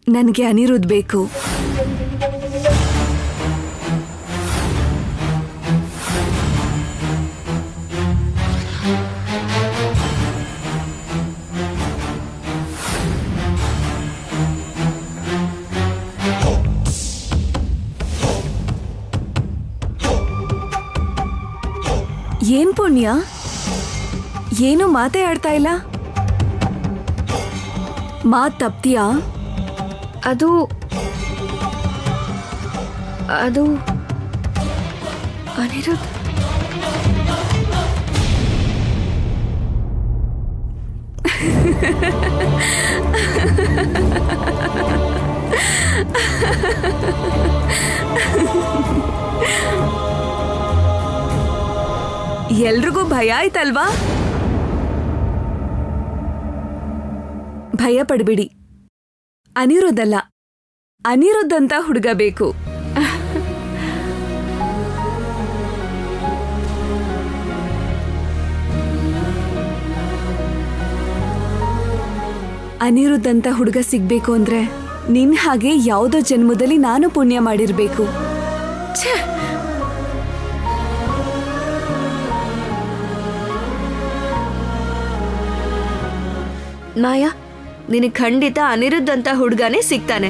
ನನಗೆ ಅನಿರುದ್ಧ್ ಬೇಕು. ಏನ್ ಪುಣ್ಯ, ಏನು ಮಾತೇ ಆಡ್ತಾ ಇಲ್ಲ? ಮಾತ್ ತಪ್ತೀಯಾ? ಅದು ಅದು ಅನಿರುದ್ಧ್. ಎಲ್ರಿಗೂ ಭಯ ಆಯ್ತಲ್ವಾ? ಭಯ ಪಡ್ಬಿಡಿ. ಅನಿರುದ್ಧ್ ಅಲ್ಲ, ಅನಿರುದ್ಧ್ ಅಂತ ಹುಡುಗ ಬೇಕು. ಅನಿರುದ್ಧ್ ಅಂತ ಹುಡುಗ ಸಿಗ್ಬೇಕು ಅಂದ್ರೆ ನಿನ್ ಹಾಗೆ ಯಾವುದೋ ಜನ್ಮದಲ್ಲಿ ನಾನು ಪುಣ್ಯ ಮಾಡಿರ್ಬೇಕು. ಛೇ, ಮಾಯಾ, ನಿನಗೆ ಖಂಡಿತ ಅನಿರುದ್ಧ್ ಅಂತ ಹುಡುಗನೇ ಸಿಗ್ತಾನೆ.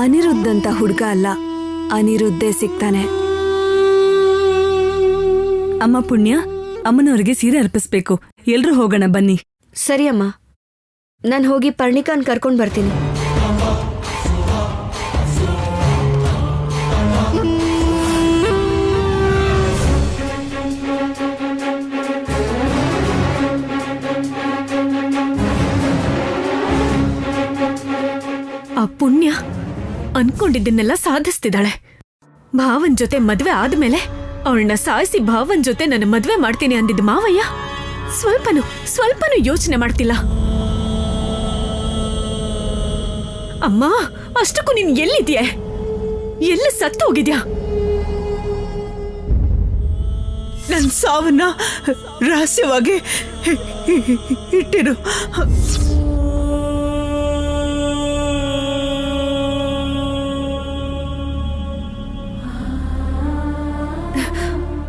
ಅನಿರುದ್ಧ್ ಅಂತ ಹುಡುಗ ಅಲ್ಲ, ಅನಿರುದ್ಧೇ ಸಿಗ್ತಾನೆ. ಅಮ್ಮ ಪುಣ್ಯ, ಅಮ್ಮನವ್ರಿಗೆ ಸೀರೆ ಅರ್ಪಿಸ್ಬೇಕು. ಎಲ್ರೂ ಹೋಗೋಣ ಬನ್ನಿ. ಸರಿ ಅಮ್ಮ, ನಾನು ಹೋಗಿ ಪರ್ಣಿಕಾನ್ ಕರ್ಕೊಂಡು ಬರ್ತೀನಿ. ಆ ಪುಣ್ಯ ಅನ್ಕೊಂಡಿದ್ದನ್ನೆಲ್ಲ ಸಾಧಿಸ್ತಿದ್ದಾಳೆ. ಭಾವನ್ ಜೊತೆ ಮದ್ವೆ ಆದ್ಮೇಲೆ ಅವಳನ್ನ ಸಾಯಿಸಿ ಭಾವನ್ ಜೊತೆ ನನ್ನ ಮದ್ವೆ ಮಾಡ್ತೀನಿ ಅಂದಿದ್ದ ಮಾವಯ್ಯ ಸ್ವಲ್ಪನೂ ಯೋಚನೆ ಮಾಡ್ತಿಲ್ಲ. ಅಮ್ಮ, ಅಷ್ಟಕ್ಕೂ ನೀನ್ ಎಲ್ಲಿದ್ಯೆ? ಎಲ್ಲ ಸತ್ತು ಹೋಗಿದ್ಯಾ? ನನ್ನ ಸಾವನ್ನ ರಹಸ್ಯವಾಗಿ ಇಟ್ಟಿರು.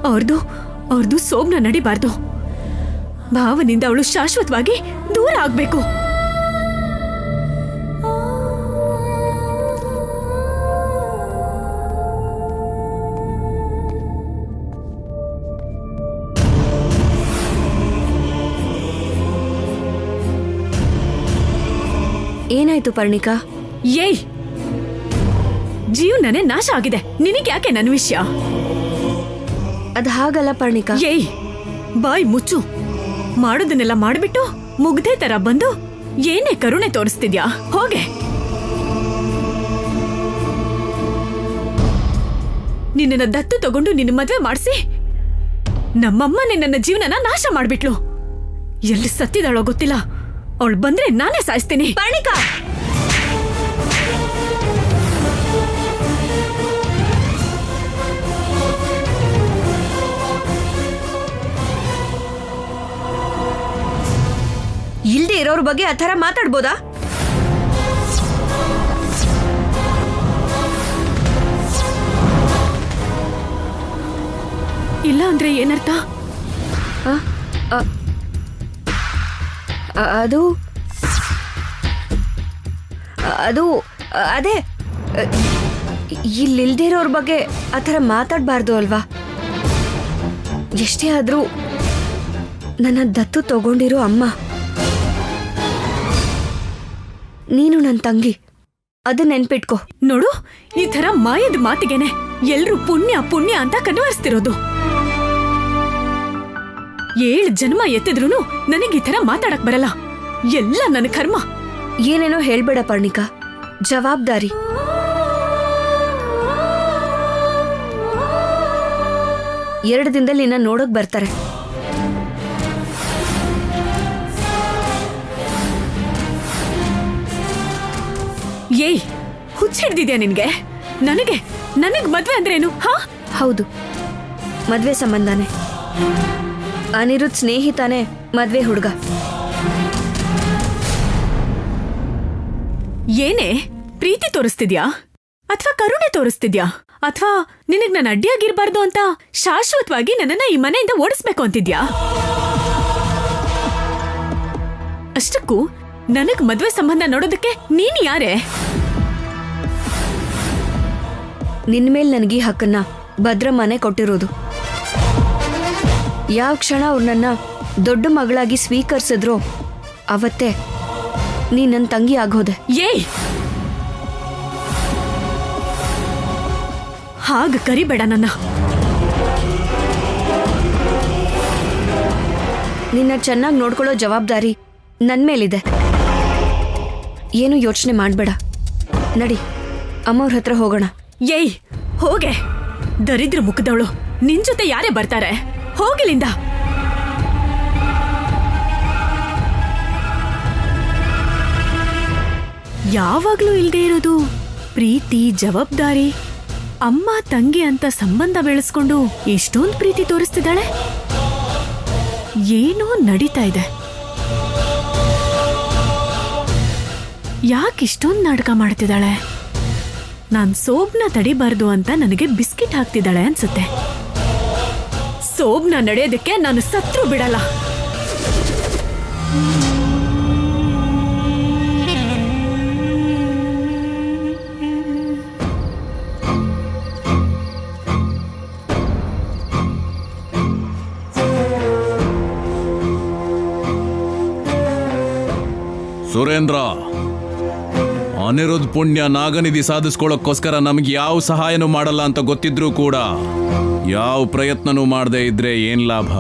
ಅವ್ರದ್ದು ಸೋಮ್ನ ನಡಿಬಾರ್ದು. ಭಾವನಿಂದ ಅವಳು ಶಾಶ್ವತವಾಗಿ ದೂರ ಆಗ್ಬೇಕು. ಏನಾಯ್ತು ಪರ್ಣಿಕಾ? ಏಯ್, ಜೀವನನೇ ನಾಶ ಆಗಿದೆ. ನಿನಗ್ಯಾಕೆ ನನ್ನ ವಿಷಯ? ಅದ್ ಹಾಗಲ್ಲ ಪರ್ಣಿಕಾ. ಏಯ್, ಬಾಯ್ ಮುಚ್ಚು. ಮಾಡೋದನ್ನೆಲ್ಲ ಮಾಡ್ಬಿಟ್ಟು ಮುಗ್ದೆ ತರ ಬಂದು ಏನೇ ಕರುಣೆ ತೋರಿಸ್ತಿದ್ಯಾ? ಹೋಗೆ. ನಿನ್ನನ್ನ ದತ್ತು ತಗೊಂಡು ನಿನ್ನ ಮದ್ವೆ ಮಾಡಿಸಿ ನಮ್ಮಮ್ಮ ನಿನ್ನ ಜೀವನನ ನಾಶ ಮಾಡ್ಬಿಟ್ಲು. ಎಲ್ಲಿ ಸತ್ತಿದಾಳೋ ಗೊತ್ತಿಲ್ಲ. ಅವಳು ಬಂದ್ರೆ ನಾನೇ ಸಾಯಿಸ್ತೀನಿ. ಪರ್ಣಿಕಾ, ಇಲ್ದೇ ಇರೋರ್ ಬಗ್ಗೆ ಆ ಥರ ಮಾತಾಡ್ಬೋದಾ? ಇಲ್ಲ ಅಂದ್ರೆ ಏನರ್ಥ? ಅದು ಅದು ಅದೇ, ಇಲ್ಲಿಲ್ದೇ ಇರೋರ್ ಬಗ್ಗೆ ಆ ಥರ ಮಾತಾಡಬಾರ್ದು ಅಲ್ವಾ? ಎಷ್ಟೇ ಆದ್ರೂ ನನ್ನ ದತ್ತು ತಗೊಂಡಿರೋ ಅಮ್ಮ, ನೀನು ನನ್ನ ತಂಗಿ, ಅದನ್ನ ನೆನ್ಪಿಟ್ಕೋ. ನೋಡು, ಈ ತರ ಮಾಯದ ಮಾತಿಗೆನೆ ಎಲ್ರೂ ಪುಣ್ಯ ಪುಣ್ಯ ಅಂತ ಕನ್ವರ್ಸ್ತಿರೋದು. 7 ಜನ್ಮ ಎತ್ತಿದ್ರೂ ನನಗೆ ಈ ತರ ಮಾತಾಡಕ್ ಬರಲ್ಲ. ಎಲ್ಲ ನನ್ನ ಕರ್ಮ. ಏನೇನೋ ಹೇಳ್ಬೇಡ ಪರ್ಣಿಕಾ, ಜವಾಬ್ದಾರಿ. ಎರಡು ದಿನದಲ್ಲಿ ನಿನ್ನ ನೋಡಕ್ ಬರ್ತಾರೆ. ಏಯ್, ಹುಚ್ಚಿಡ್ದಿದ್ಯಾ ನಿನ್ಗೆ? ನನಗ್ ಮದ್ವೆ ಅಂದ್ರೇನು? ಹಾ, ಹೌದು, ಮದ್ವೆ ಸಂಬಂಧನೇ. ಅನಿರುದ್ಧ್ ಸ್ನೇಹಿತಾನೆ ಮದ್ವೆ ಹುಡುಗ. ಏನೇ ಪ್ರೀತಿ ತೋರಿಸ್ತಿದ್ಯಾ ಅಥವಾ ಕರುಣೆ ತೋರಿಸ್ತಿದ್ಯಾ ಅಥವಾ ನಿನಗ್ ನಾನು ಅಡ್ಡಿಯಾಗಿರ್ಬಾರ್ದು ಅಂತ ಶಾಶ್ವತವಾಗಿ ನನ್ನನ್ನ ಈ ಮನೆಯಿಂದ ಓಡಿಸ್ಬೇಕು ಅಂತಿದ್ಯಾ? ಅಷ್ಟಕ್ಕೂ ನನಗ್ ಮದ್ವೆ ಸಂಬಂಧ ನೋಡೋದಕ್ಕೆ ನೀನ್ ಯಾರೇ? ನಿನ್ ಮೇಲ್ ನನಗೀ ಹಕ್ಕನ್ನ ಭದ್ರಮ್ಮನೆ ಕೊಟ್ಟಿರೋದು. ಯಾವ ಕ್ಷಣ ಅವ್ರು ನನ್ನ ದೊಡ್ಡ ಮಗಳಾಗಿ ಸ್ವೀಕರಿಸಿದ್ರೋ ಅವತ್ತೇ ನೀ ನನ್ನ ತಂಗಿ ಆಗೋದೆ. ಏಯ್, ಹಾಗ ಕರಿಬೇಡ ನನ್ನ. ನಿನ್ನ ಚೆನ್ನಾಗಿ ನೋಡ್ಕೊಳ್ಳೋ ಜವಾಬ್ದಾರಿ ನನ್ ಮೇಲಿದೆ. ಏನು ಯೋಚನೆ ಮಾಡ್ಬೇಡ. ನಡಿ, ಅಮ್ಮವ್ರ ಹತ್ರ ಹೋಗೋಣ. ಏಯ್, ಹೋಗೆ. ದರಿದ್ರ ಮುಖದವಳು, ನಿನ್ ಜೊತೆ ಯಾರೇ ಬರ್ತಾರೆ? ಹೋಗಿಲಿಂದ. ಯಾವಾಗ್ಲೂ ಇಲ್ದೇ ಇರೋದು ಪ್ರೀತಿ, ಜವಾಬ್ದಾರಿ, ಅಮ್ಮ ತಂಗಿ ಅಂತ ಸಂಬಂಧ ಬೆಳೆಸ್ಕೊಂಡು ಎಷ್ಟೊಂದು ಪ್ರೀತಿ ತೋರಿಸ್ತಿದ್ದಾಳೆ. ಏನೋ ನಡೀತಾ ಇದೆ. ಯಾಕಿಷ್ಟೊಂದು ನಾಟಕ ಮಾಡ್ತಿದ್ದಾಳೆ? ನಾನ್ ಸೋಬ್ನ ತಡಿಬಾರ್ದು ಅಂತ ನನಗೆ ಬಿಸ್ಕಿಟ್ ಹಾಕ್ತಿದ್ದಾಳೆ ಅನ್ಸುತ್ತೆ. ಸೋಬ್ನ ನಡೆಯೋದಕ್ಕೆ ನಾನು ಸತ್ರು ಬಿಡಲ್ಲ. ಸುರೇಂದ್ರ, ಅನಿರುದ್ಧ ಪುಣ್ಯ ನಾಗನಿಧಿ ಸಾಧಿಸ್ಕೊಳ್ಳೋಕ್ಕೋಸ್ಕರ ನಮ್ಗೆ ಯಾವ ಸಹಾಯನೂ ಮಾಡಲ್ಲ ಅಂತ ಗೊತ್ತಿದ್ರೂ ಕೂಡ ಯಾವ ಪ್ರಯತ್ನನೂ ಮಾಡದೇ ಇದ್ರೆ ಏನ್ ಲಾಭ?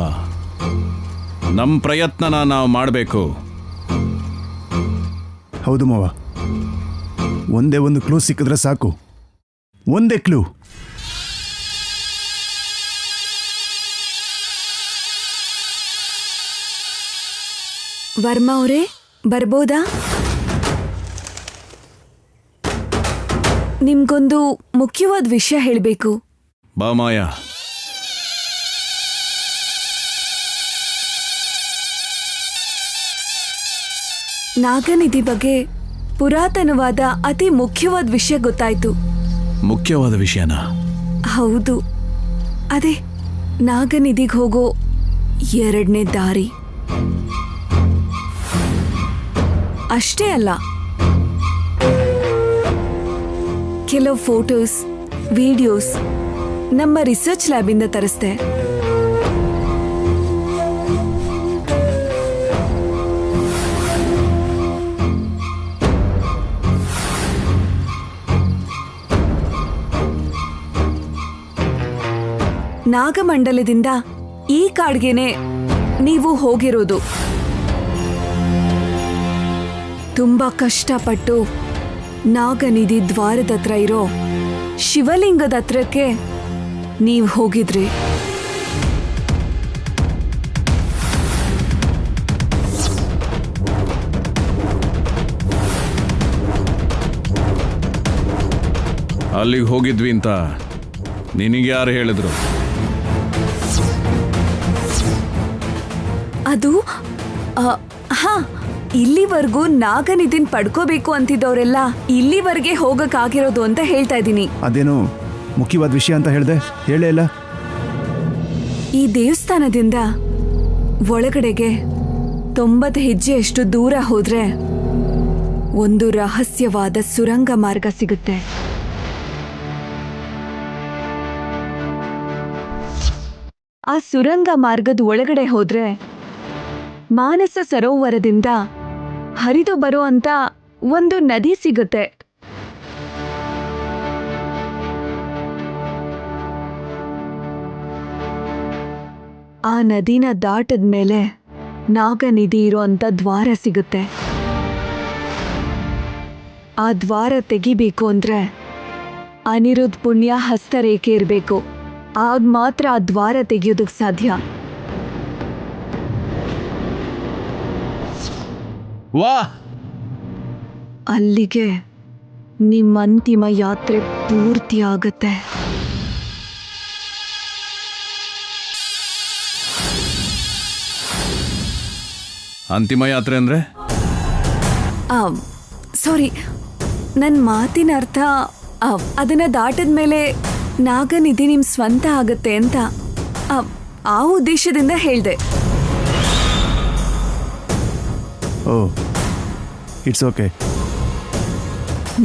ನಮ್ಮ ಪ್ರಯತ್ನನ ನಾವು ಮಾಡಬೇಕು. ಹೌದು ಮಾವ, ಒಂದೇ ಒಂದು ಕ್ಲೂ ಸಿಕ್ಕಿದ್ರೆ ಸಾಕು. ಒಂದೇ ಕ್ಲೂ. ವರ್ಮಾ ಅವರೇ, ಬರ್ಬೋದಾ? ನಿಮ್ಗೊಂದು ಮುಖ್ಯವಾದ ವಿಷಯ ಹೇಳಬೇಕು. ಬಾ ಮಾಯಾ. ನಾಗನಿಧಿ ಬಗ್ಗೆ ಪುರಾತನವಾದ ಅತಿ ಮುಖ್ಯವಾದ ವಿಷಯ ಗೊತ್ತಾಯ್ತು. ಮುಖ್ಯವಾದ ವಿಷಯನಾ? ಹೌದು, ಅದೇ ನಾಗನಿಧಿಗೆ ಹೋಗೋ 2ನೇ ದಾರಿ. ಅಷ್ಟೇ ಅಲ್ಲ, ಕೆಲವು ಫೋಟೋಸ್, ವಿಡಿಯೋಸ್ ನಮ್ಮ ರಿಸರ್ಚ್ ಲ್ಯಾಬಿಂದ ತರಿಸ್ದೆ. ನಾಗಮಂಡಲದಿಂದ ಈ ಕಾಡ್ಗೆನೆ ನೀವು ಹೋಗಿರೋದು. ತುಂಬಾ ಕಷ್ಟಪಟ್ಟು ನಾಗನಿಧಿ ದ್ವಾರದ ಹತ್ರ ಇರೋ ಶಿವಲಿಂಗದ ಹತ್ರಕ್ಕೆ ನೀವು ಹೋಗಿದ್ರಿ. ಅಲ್ಲಿಗೆ ಹೋಗಿದ್ವಿ ಅಂತ ನಿನಗೆ ಯಾರು ಹೇಳಿದ್ರು? ಅದು ಹಾ, ಇಲ್ಲಿವರೆಗೂ ನಾಗನಿಧಿನ್ ಪಡ್ಕೋಬೇಕು ಅಂತಿದ್ದವರೆಲ್ಲ ಇಲ್ಲಿವರೆಗೆ ಹೋಗಕ್ಕಾಗಿರೋದು ಅಂತ ಹೇಳ್ತಾ ಇದ್ದೀನಿ. ಅದೇನು ಮುಖ್ಯವಾದ ವಿಷಯ ಅಂತ ಹೇಳ್ದೆ? ಹೇಳೇ ಇಲ್ಲ. ಈ ದೇವಸ್ಥಾನದಿಂದ ಒಳಗಡೆಗೆ 90 ಹೆಜ್ಜೆಯಷ್ಟು ದೂರ ಹೋದ್ರೆ ಒಂದು ರಹಸ್ಯವಾದ ಸುರಂಗ ಮಾರ್ಗ ಸಿಗುತ್ತೆ. ಆ ಸುರಂಗ ಮಾರ್ಗದ ಒಳಗಡೆ ಹೋದ್ರೆ ಮಾನಸ ಸರೋವರದಿಂದ ಹರಿದು ಬರೋ ಅಂತ ಒಂದು ನದಿ ಸಿಗುತ್ತೆ. ಆ ನದಿನ ದಾಟದ್ಮೇಲೆ ನಾಗನಿಧಿ ಇರೋ ಅಂತ ದ್ವಾರ ಸಿಗುತ್ತೆ. ಆ ದ್ವಾರ ತೆಗಿಬೇಕು ಅಂದ್ರೆ ಅನಿರುದ್ಧ ಪುಣ್ಯ ಹಸ್ತರೇಖೆ ಇರಬೇಕು. ಆಗ ಮಾತ್ರ ಆ ದ್ವಾರ ತೆಗೆಯೋದಕ್ಕೆ ಸಾಧ್ಯ. ವಾ, ಅಲ್ಲಿಗೆ ನಿಮ್ಮ ಅಂತಿಮ ಯಾತ್ರೆ ಪೂರ್ತಿ ಆಗತ್ತೆ. ಅಂತಿಮ ಯಾತ್ರೆ ಅಂದ್ರೆ? ಸಾರಿ, ನನ್ನ ಮಾತಿನ ಅರ್ಥ ಅದನ್ನ ದಾಟದ ಮೇಲೆ ನಾಗನಿಧಿ ನಿಮ್ ಸ್ವಂತ ಆಗತ್ತೆ ಅಂತ ಆ ಉದ್ದೇಶದಿಂದ ಹೇಳ್ದೆ. Oh it's okay.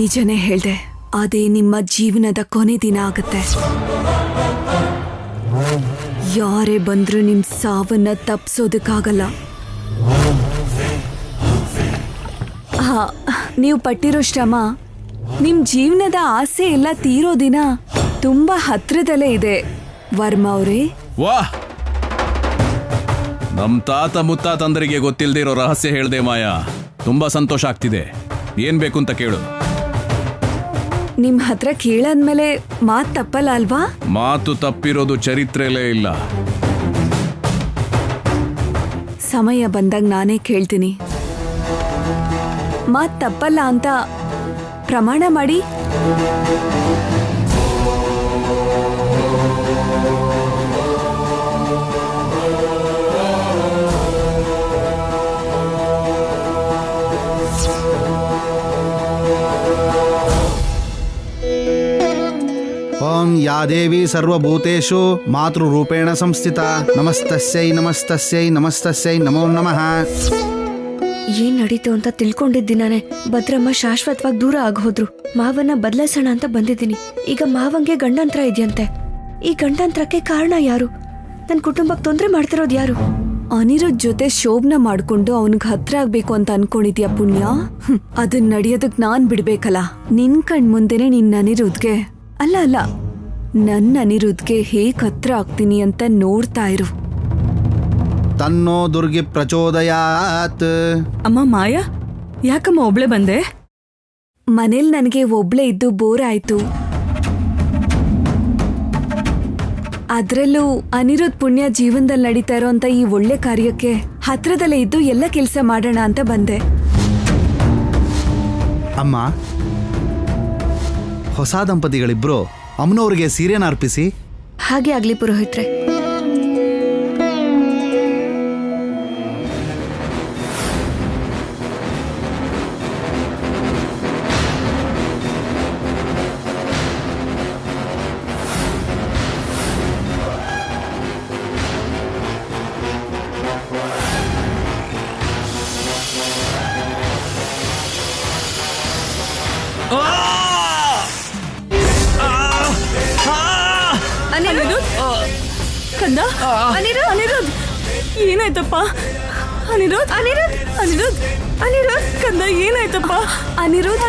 ನಿಜನೇ ಹೇಳ್ದೆ, ಅದೇ ನಿಮ್ಮ ಜೀವನದ ಕೊನೆ ದಿನ ಆಗತ್ತೆ. ಯಾರೇ ಬಂದ್ರೂ ನಿಮ್ ಸಾವನ್ನ ತಪ್ಸೋದಕ್ಕಾಗಲ್ಲ. ನೀವು ಪಟ್ಟಿರೋ ಶ್ರಮ, ನಿಮ್ ಜೀವನದ ಆಸೆ ಎಲ್ಲ ತೀರೋ ದಿನ ತುಂಬಾ ಹತ್ರದಲ್ಲೇ ಇದೆ ವರ್ಮಾ ಅವರೇ. ವಾಹ್, ನಮ್ ತಾತ ಮುತ್ತಾತಂದರಿಗೆ ಗೊತ್ತಿಲ್ದಿರೋ ರಹಸ್ಯ ಹೇಳ್ದೆ ಮಾಯಾ. ತುಂಬಾ ಸಂತೋಷ ಆಗ್ತಿದೆ. ಏನ್ ಬೇಕು ಅಂತ ಕೇಳು. ನಿಮ್ ಹತ್ರ ಕೇಳಾದ್ಮೇಲೆ ಮಾತ್ ತಪ್ಪಲ್ಲ ಅಲ್ವಾ? ಮಾತು ತಪ್ಪಿರೋದು ಚರಿತ್ರೆಲೇ ಇಲ್ಲ. ಸಮಯ ಬಂದಾಗ ನಾನೇ ಕೇಳ್ತೀನಿ. ಮಾತ್ ತಪ್ಪಲ್ಲ ಅಂತ ಪ್ರಮಾಣ ಮಾಡಿ. ಓಂ ಯಾ ದೇವಿ ಸರ್ವಭೂತೇಷು ಮಾತೃರೂಪೇಣ ಸಂಸ್ಥಿತ ನಮಸ್ತಸ್ಯೈ ನಮಸ್ತಸ್ಯೈ ನಮಸ್ತಸ್ಯೈ ನಮೋ ನಮಃ. ಏನ್ ನಡೀತು ಅಂತ ತಿಳ್ಕೊಂಡಿದ್ದೀನಾನೆ ಭದ್ರಮ್ಮ ಶಾಶ್ವತವಾಗಿ ದೂರ ಆಗೋದ್ರು. ಮಾವನ್ನ ಬದಲಾಯಿಸೋಣ ಅಂತ ಬಂದಿದ್ದೀನಿ. ಈಗ ಮಾವಂಗೆ ಗಂಡಾಂತರ ಇದೆಯಂತೆ. ಈ ಗಂಡಾಂತರಕ್ಕೆ ಕಾರಣ ಯಾರು? ನನ್ನ ಕುಟುಂಬಕ್ಕೆ ತೊಂದರೆ ಮಾಡ್ತಿರೋದು ಯಾರು? ಅನಿರುದ್ಧ್ ಜೊತೆ ಶೋಭನ ಮಾಡ್ಕೊಂಡು ಅವನಿಗೆ ಹತ್ರ ಆಗ್ಬೇಕು ಅಂತ ಅನ್ಕೊಂಡಿದ್ಯಾ ಪುಣ್ಯ? ಅದನ್ನ ನಡೆಯೋದಕ್ ನಾನ್ ಬಿಡ್ಬೇಕಲ್ಲ. ನಿನ್ ಕಣ್ ಮುಂದೆನೆ ನಿನ್ನ ಅನಿರುದ್ಧ್ಗೆ ಅಲ್ಲ ನನ್ನ ಅನಿರುದ್ಧ್ಗೆ ಹೇಗ್ ಹತ್ರ ಆಗ್ತೀನಿ ಅಂತ ನೋಡ್ತಾ ಇರು. ತನ್ನೋ ದುರ್ಗಿ ಪ್ರಚೋದಯಾತ್. ಅಮ್ಮ ಮಾಯಾ, ಯಾಕಮ್ಮ ಒಬ್ಳೆ ಬಂದೆ? ಮನೇಲಿ ನನಗೆ ಒಬ್ಳೆ ಇದ್ದು ಬೋರ್ ಆಯ್ತು. ಅದ್ರಲ್ಲೂ ಅನಿರುದ್ಧ್ ಪುಣ್ಯ ಜೀವನದಲ್ಲಿ ನಡೀತಾ ಇರೋ ಅಂತ ಈ ಒಳ್ಳೆ ಕಾರ್ಯಕ್ಕೆ ಹತ್ರದಲ್ಲೇ ಇದ್ದು ಎಲ್ಲ ಕೆಲಸ ಮಾಡೋಣ ಅಂತ ಬಂದೆ. ಅಮ್ಮ, ಹೊಸ ದಂಪತಿಗಳಿಬ್ರು ಅಮ್ಮನವ್ರಿಗೆ ಸೀರೆನ ಅರ್ಪಿಸಿ. ಹಾಗೆ ಆಗ್ಲಿ ಪುರೋಹಿತ್ರೆ. ಕಂದ, ಅನಿರುದ್ಧ್, ಏನಾಯ್ತಪ್ಪ? ಅನಿರುದ್ಧ್, ಕಂದ, ಏನಾಯ್ತಪ್ಪ? ಅನಿರುದ್ಧ್.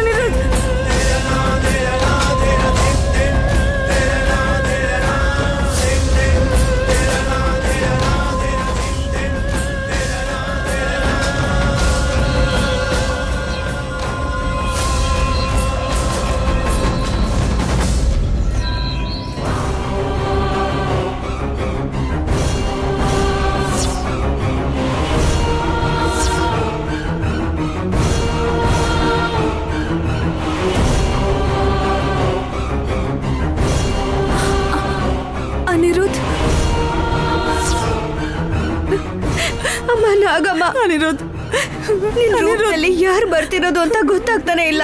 ಅಮ್ಮ ನಾಗಮ್ಮ, ಅನಿರುದ್ಧ್, ನಿನ್ ರೂಪದಲ್ಲಿ ಯಾರು ಬರ್ತಿರೋದು ಅಂತ ಗೊತ್ತಾಗ್ತಾನೆ ಇಲ್ಲ.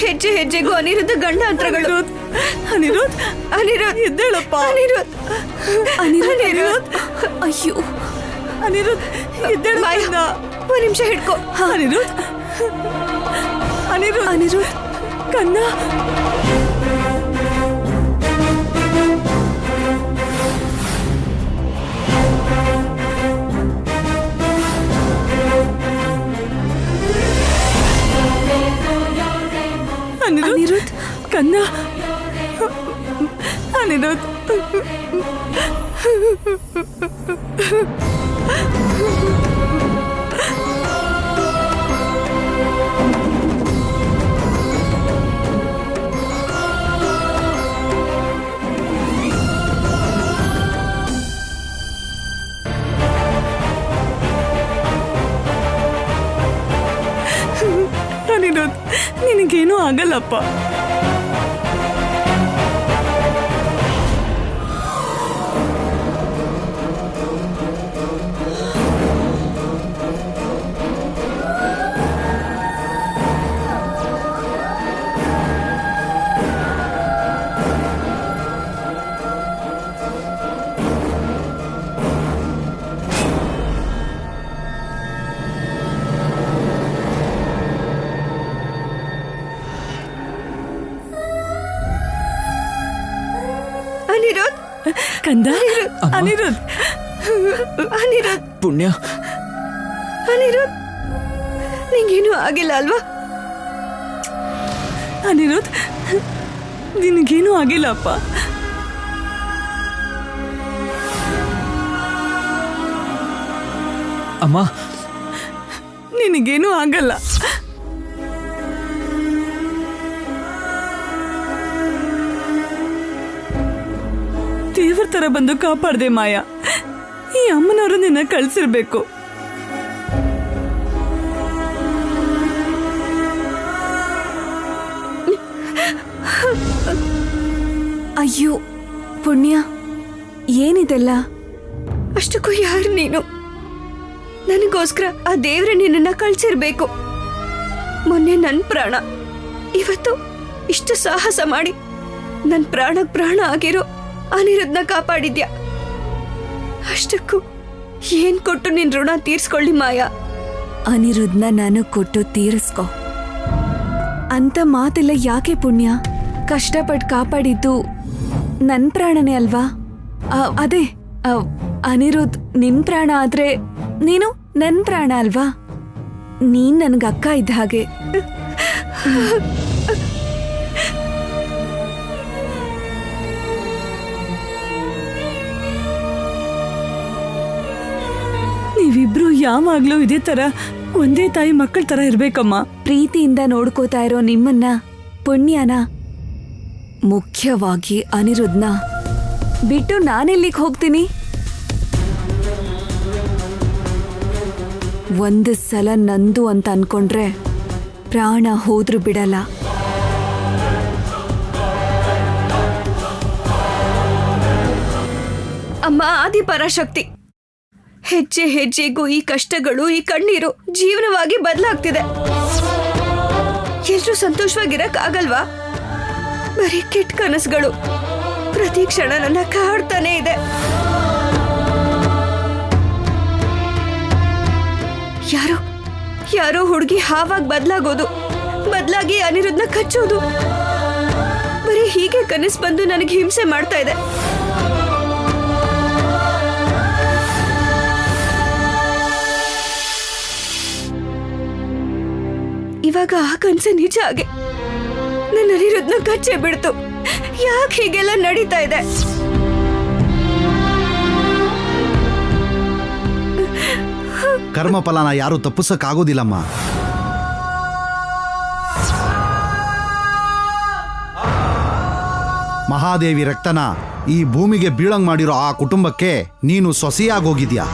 ಹೆಜ್ಜೆ ಹೆಜ್ಜೆಗೂ ಅನಿರುದ್ಧ ಗಂಡಾಂತರಗಳು. ಅನಿರುದ್ಧ್ ಎದ್ದೇಳಪ್ಪ. ಅನಿರುದ್ಧ್. ಅಯ್ಯೋ ಅನಿರುದ್ಧ್, ಎದ್ದೇಳು. ಒಂದ್ ನಿಮಿಷ ಹಿಡ್ಕೊ. ಅನಿರುದ್ಧ್, ಕನ್ನ. ಅನಿರುದ್ಧ್, ಕನ್ನ. ಅನಿರುದ್ಧ್. ಅನಿರುದ್ಧ್, ನಿನಗೇನೂ ಆಗಲ್ಲಪ್ಪ. ಕಂದ ಅನಿರುದ್ಧ್ ಅನಿರುದ್ಧ್ ಪುಣ್ಯ, ಅನಿರುದ್ಧ್ ನಿಂಗೇನು ಆಗಿಲ್ಲ ಅಲ್ವಾ? ಅನಿರುದ್ಧ್ ನಿನಗೇನೂ ಆಗಿಲ್ಲಪ್ಪ. ಅಮ್ಮ ನಿನಗೇನೂ ಆಗಲ್ಲ. ದೇವ್ರ ತರ ಬಂದು ಕಾಪಾಡ್ದೆ ಮಾಯಾ. ಈ ಅಮ್ಮನವರು ನಿನ್ನ ಕಳ್ಸಿರ್ಬೇಕು. ಅಯ್ಯೋ ಪುಣ್ಯ, ಏನಿದೆಲ್ಲ? ಅಷ್ಟಕ್ಕೂ ಯಾರು ನೀನು? ನನಗೋಸ್ಕರ ಆ ದೇವ್ರೆ ನಿನ್ನನ್ನ ಕಳ್ಸಿರ್ಬೇಕು. ಮೊನ್ನೆ ನನ್ ಪ್ರಾಣ, ಇವತ್ತು ಇಷ್ಟು ಸಾಹಸ ಮಾಡಿ ನನ್ ಪ್ರಾಣಕ್ ಪ್ರಾಣ ಆಗಿರೋ ಅನಿರುದ್ಧನ ಕಾಪಾಡಿದ್ಯಾ. ಅಷ್ಟಕ್ಕೂ ಏನ್ ಕೊಟ್ಟು ನಿನ್ ಋಣ ತೀರ್ಸ್ಕೊಳ್ಳಿ ಮಾಯಾ? ಅನಿರುದ್ಧನ ನಾನು ಕೊಟ್ಟು ತೀರಿಸ್ಕೊ ಅಂತ ಮಾತೆಲ್ಲ ಯಾಕೆ ಪುಣ್ಯ? ಕಷ್ಟಪಟ್ಟು ಕಾಪಾಡಿದ್ದು ನನ್ ಪ್ರಾಣನೇ ಅಲ್ವಾ? ಅದೇ ಅನಿರುದ್ಧ್ ನಿನ್ ಪ್ರಾಣ ಆದ್ರೆ ನೀನು ನನ್ ಪ್ರಾಣ ಅಲ್ವಾ? ನೀನ್ ನನ್ಗ ಅಕ್ಕ ಇದ್ದ ಹಾಗೆ. ನೀವಿಬ್ರು ಯಾವಾಗ್ಲೂ ಇದೇ ತರ ಒಂದೇ ತಾಯಿ ಮಕ್ಕಳ ತರ ಇರ್ಬೇಕಮ್ಮ. ಪ್ರೀತಿಯಿಂದ ನೋಡ್ಕೋತಾ ಇರೋ ನಿಮ್ಮನ್ನ, ಪುಣ್ಯನ, ಮುಖ್ಯವಾಗಿ ಅನಿರುದ್ಧನ ಬಿಟ್ಟು ನಾನೆಲ್ಲಿಗೆ ಹೋಗ್ತೀನಿ? ಒಂದು ಸಲ ನಂದು ಅಂತ ಅನ್ಕೊಂಡ್ರೆ ಪ್ರಾಣ ಹೋದ್ರೂ ಬಿಡಲ್ಲ. ಅಮ್ಮ ಆದಿಪರಾಶಕ್ತಿ, ಹೆಜ್ಜೆ ಹೆಜ್ಜೆಗೂ ಈ ಕಷ್ಟಗಳು, ಈ ಕಣ್ಣೀರು ಜೀವನವಾಗಿ ಬದಲಾಗ್ತಿದೆ. ಎಲ್ರೂ ಸಂತೋಷವಾಗಿರಕ್ ಆಗಲ್ವಾ? ಬರೀ ಕೆಟ್ಟ ಕನಸುಗಳು ಪ್ರತಿ ಕ್ಷಣ ನನ್ನ ಕಾಡ್ತಾನೆ ಇದೆ. ಯಾರೋ ಯಾರೋ ಹುಡುಗಿ ಹಾವಾಗಿ ಬದಲಾಗೋದು, ಬದಲಾಗಿ ಅನಿರುದ್ಧನ ಕಚ್ಚೋದು, ಬರೀ ಹೀಗೆ ಕನಸು ಬಂದು ನನಗೆ ಹಿಂಸೆ ಮಾಡ್ತಾ ಇದೆ. ಇವಾಗ ಆ ಕನಸು ನಿಜ ಆಗಿ ನನ್ನ ಅನಿರುದ್ಧನ ಕಚ್ಚೆ ಬಿಡ್ತು. ಯಾಕೆ ಹೀಗೆಲ್ಲ ನಡೀತಾ ಇದೆ? ಕರ್ಮಫಲನ ಯಾರು ತಪ್ಪಿಸಕ್ಕಾಗೋದಿಲ್ಲಮ್ಮ. ಮಹಾದೇವಿ ರಕ್ತನ ಈ ಭೂಮಿಗೆ ಬೀಳಂಗ್ ಮಾಡಿರೋ ಆ ಕುಟುಂಬಕ್ಕೆ ನೀನು ಸೊಸೆಯಾಗೋಗಿದ್ಯಾ.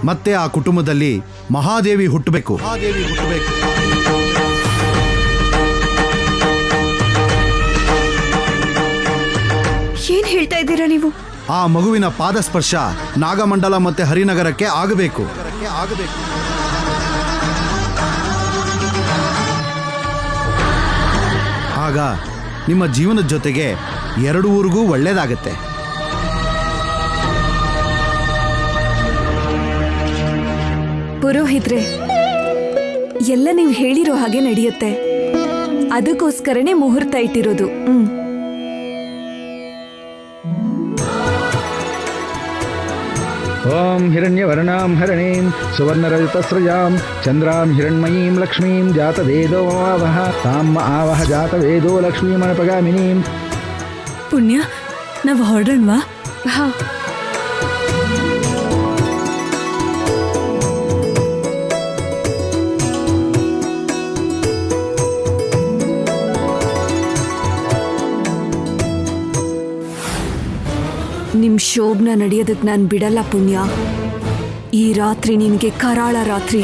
ಮತ್ತೆ ಆ ಕುಟುಂಬದಲ್ಲಿ ಮಹಾದೇವಿ ಹುಟ್ಟಬೇಕು. ಏನ್ ಹೇಳ್ತಾ ಇದ್ದೀರಾ ನೀವು? ಆ ಮಗುವಿನ ಪಾದಸ್ಪರ್ಶ ನಾಗಮಂಡಲ ಮತ್ತೆ ಹರಿನಗರಕ್ಕೆ ಆಗಬೇಕು. ಆಗ ನಿಮ್ಮ ಜೀವನದ ಜೊತೆಗೆ ಎರಡು ಊರಿಗೂ ಒಳ್ಳೇದಾಗತ್ತೆ. ಪುರೋಹಿತ್ರೆ, ಎಲ್ಲ ನೀವು ಹೇಳಿರೋ ಹಾಗೆ ನಡೆಯುತ್ತೆ. ಅದಕ್ಕೋಸ್ಕರನೇ ಮುಹೂರ್ತ ಇಟ್ಟಿರೋದು. ಓಂ ಹಿರಣ್ಯವರ್ಣಾಂ ಹರಣೀಂ ಸುವರ್ಣರಜತಸ್ರಜಾಂ ಚಂದ್ರಾಂ ಹಿರಣ್ಮಯೀಂ ಲಕ್ಷ್ಮೀಂ ಜಾತವೇದೋ ಆವಹ ತಾಂ ಆವಹ ಜಾತವೇದೋ ಲಕ್ಷ್ಮೀಮನಪಗಾಮಿನೀಂ. ಪುಣ್ಯ, ನಾವು ಹೊರಡೋಣವಾ? ಹಾ, ನಿಮ್ ಶೋಭನ ನಡೆಯೋದಕ್ಕೆ ನಾನು ಬಿಡಲ್ಲ ಪುಣ್ಯ. ಈ ರಾತ್ರಿ ನಿನಗೆ ಕರಾಳ ರಾತ್ರಿ.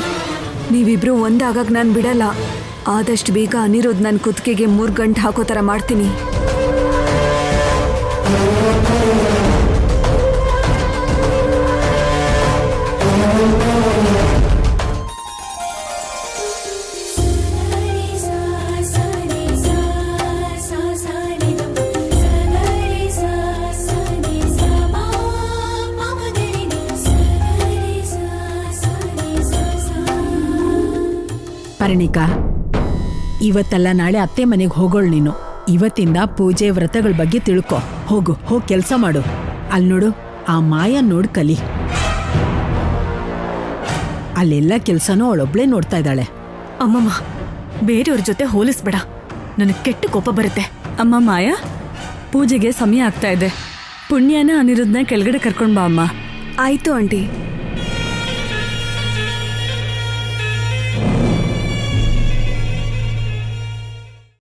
ನೀವಿಬ್ರು ಒಂದಾಗಕ್ಕೆ ನಾನು ಬಿಡಲ್ಲ. ಆದಷ್ಟು ಬೇಗ ಅನಿರುದ್ಧ್ ನನ್ನ ಕುತ್ತಿಗೆಗೆ 3 ಗಂಟೆ ಹಾಕೋ ಥರ ಮಾಡ್ತೀನಿ. ಪರಿಣಿಕಾ, ಇವತ್ತಲ್ಲ ನಾಳೆ ಅತ್ತೆ ಮನೆಗೆ ಹೋಗೋಳು ನೀನು. ಇವತ್ತಿಂದ ಪೂಜೆ ವ್ರತಗಳ ಬಗ್ಗೆ ತಿಳ್ಕೊ. ಹೋಗು, ಹೋಗ್ ಕೆಲ್ಸ ಮಾಡು. ಅಲ್ಲಿ ನೋಡು, ಆ ಮಾಯ ನೋಡ್ ಕಲಿ. ಅಲ್ಲೆಲ್ಲ ಕೆಲ್ಸನೂ ಅವಳೊಬ್ಳೇ ನೋಡ್ತಾ ಇದ್ದಾಳೆ. ಅಮ್ಮಮ್ಮ, ಬೇರೆಯವ್ರ ಜೊತೆ ಹೋಲಿಸ್ಬೇಡ, ನನಗೆ ಕೆಟ್ಟ ಕೋಪ ಬರುತ್ತೆ. ಅಮ್ಮ ಮಾಯಾ, ಪೂಜೆಗೆ ಸಮಯ ಆಗ್ತಾ ಇದೆ. ಪುಣ್ಯನ ಅನಿರುದ್ಧನ ಕೆಳಗಡೆ ಕರ್ಕೊಂಡ್ ಬಾ ಅಮ್ಮ. ಆಯ್ತು ಆಂಟಿ.